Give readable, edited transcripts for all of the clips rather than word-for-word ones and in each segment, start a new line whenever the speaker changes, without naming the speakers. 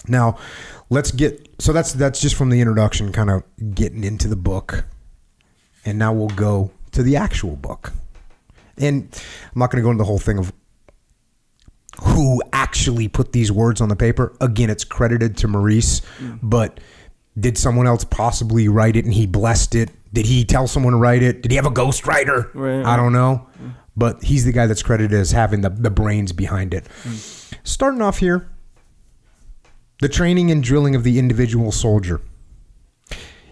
Now, so that's just from the introduction, kind of getting into the book. And now we'll go to the actual book. And I'm not going to go into the whole thing of who actually put these words on the paper. Again, it's credited to Maurice, but did someone else possibly write it and he blessed it? Did he tell someone to write it? Did he have a ghostwriter? Right. I don't know. But he's the guy that's credited as having the brains behind it. Starting off here, the training and drilling of the individual soldier.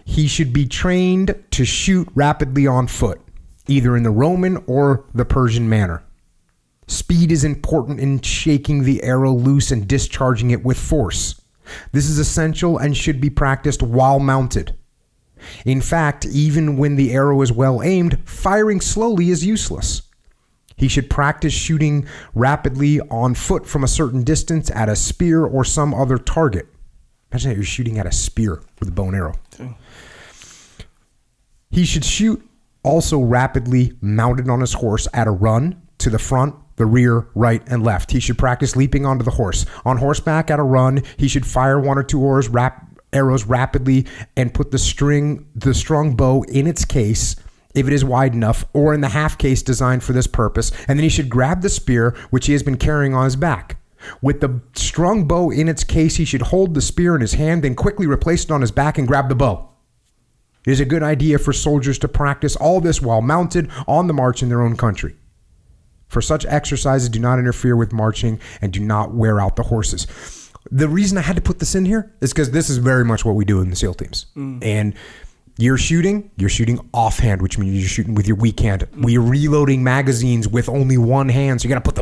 He should be trained to shoot rapidly on foot, either in the Roman or the Persian manner. Speed is important in shaking the arrow loose and discharging it with force. This is essential and should be practiced while mounted. In fact, even when the arrow is well aimed, firing slowly is useless. He should practice shooting rapidly on foot from a certain distance at a spear or some other target. Imagine that you're shooting at a spear with a bow and arrow. Okay. He should shoot also rapidly mounted on his horse at a run to the front, the rear, right, and left. He should practice leaping onto the horse. On horseback at a run, he should fire 1 or 2 arrows rapidly and put the strung bow in its case if it is wide enough, or in the half case designed for this purpose, and then he should grab the spear which he has been carrying on his back. With the strung bow in its case, he should hold the spear in his hand, then quickly replace it on his back and grab the bow. It is a good idea for soldiers to practice all this while mounted on the march in their own country. For such exercises do not interfere with marching and do not wear out the horses. The reason I had to put this in here is because this is very much what we do in the SEAL teams. And you're shooting offhand, which means you're shooting with your weak hand. We're reloading magazines with only one hand, so you got to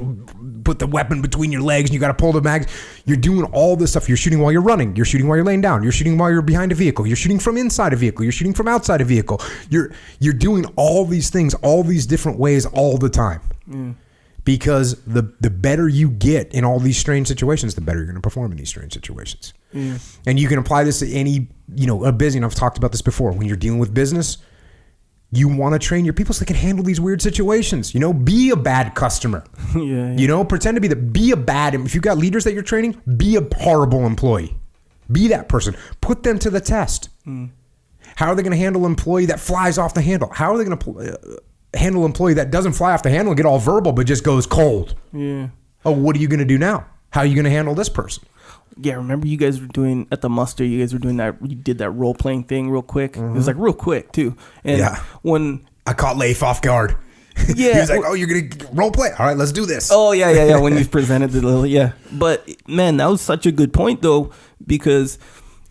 put the weapon between your legs, and you got to pull the mag. You're doing all this stuff. You're shooting while you're running. You're shooting while you're laying down. You're shooting while you're behind a vehicle. You're shooting from inside a vehicle. You're shooting from outside a vehicle. You're doing all these things, all these different ways, all the time. Because the better you get in all these strange situations, the better you're going to perform in these strange situations. And you can apply this to any, a business. And I've talked about this before. When you're dealing with business, you want to train your people so they can handle these weird situations. Be a bad customer. Pretend to be a bad. If you've got leaders that you're training, be a horrible employee. Be that person. Put them to the test. How are they going to handle an employee that flies off the handle? How are they going to handle an employee that doesn't fly off the handle and get all verbal but just goes cold? Oh, what are you going to do now? How are you going to handle this person?
Yeah, remember you guys were doing at the muster, you guys were doing that, you did that role playing thing real quick. It was like real quick too. And when
I caught Leif off guard. He was like, oh, you're going to role play? All right, let's do this.
Oh, yeah. When you presented the little, But man, that was such a good point though, because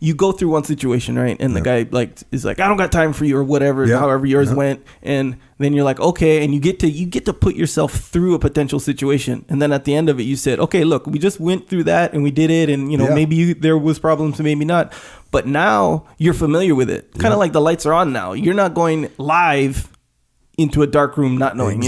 you go through one situation, right? And the guy is like, I don't got time for you or whatever, however yours went. And then you're like, okay. And you get to put yourself through a potential situation. And then at the end of it, you said, okay, look, we just went through that and we did it. And maybe there was problems, maybe not. But now you're familiar with it. Kind of like the lights are on now. You're not going live into a dark room not knowing,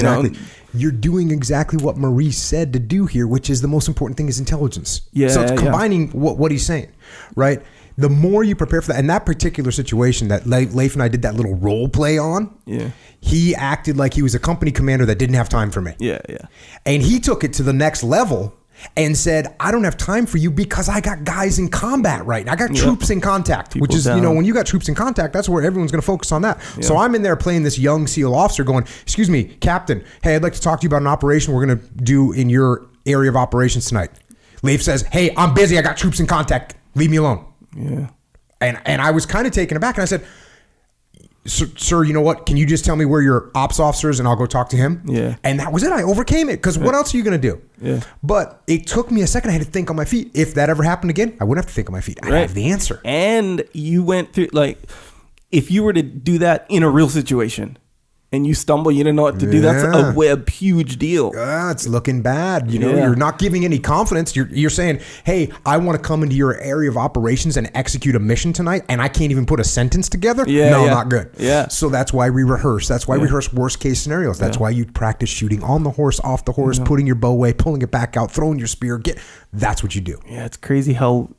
You're doing exactly what Maurice said to do here, which is the most important thing is intelligence. So it's combining what he's saying, right? The more you prepare for that, and that particular situation that Leif and I did that little role play on, he acted like he was a company commander that didn't have time for me. And he took it to the next level and said, I don't have time for you because I got guys in combat right now. I got troops in contact, which is, when you got troops in contact, that's where everyone's going to focus on that. So I'm in there playing this young SEAL officer going, excuse me, Captain, hey, I'd like to talk to you about an operation we're going to do in your area of operations tonight. Leif says, hey, I'm busy. I got troops in contact. Leave me alone. And I was kind of taken aback, and I said, sir, you know what? Can you just tell me where your ops officer is and I'll go talk to him? And that was it. I overcame it because what else are you going to do? But it took me a second. I had to think on my feet. If that ever happened again, I wouldn't have to think on my feet. I'd have the answer.
And you went through, if you were to do that in a real situation and you stumble, you didn't know what to do, that's a huge deal.
It's looking bad. You're not giving any confidence. You're saying, hey, I want to come into your area of operations and execute a mission tonight, and I can't even put a sentence together? Not good. So that's why we rehearse. That's why we rehearse worst case scenarios. That's why you practice shooting on the horse, off the horse, putting your bow away, pulling it back out, throwing your spear. That's what you do.
It's crazy how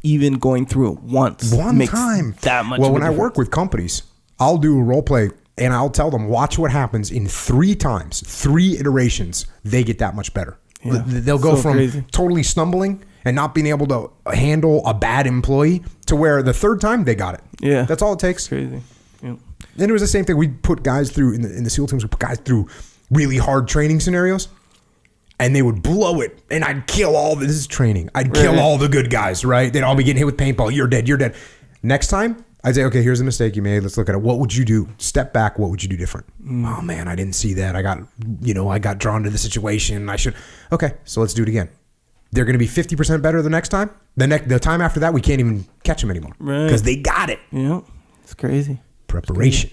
even going through it one time that much.
Well, when I work with companies, I'll do a role play. And I'll tell them, watch what happens in 3 times, 3 iterations, they get that much better. They'll go from totally stumbling and not being able to handle a bad employee to where the third time they got it.
Yeah.
That's all it takes.
It's crazy. Yeah.
And it was the same thing. We put guys through, in the SEAL teams, we put guys through really hard training scenarios. And they would blow it, and I'd kill all this is training. I'd kill all the good guys, right? They'd all be getting hit with paintball. You're dead. You're dead. Next time, I'd say, okay, here's the mistake you made. Let's look at it. What would you do? Step back. What would you do different? Oh man, I didn't see that. I got drawn to the situation. Okay, so let's do it again. They're going to be 50% better the next time. The time after that, we can't even catch them anymore because they got it.
Yeah, it's crazy.
Preparation.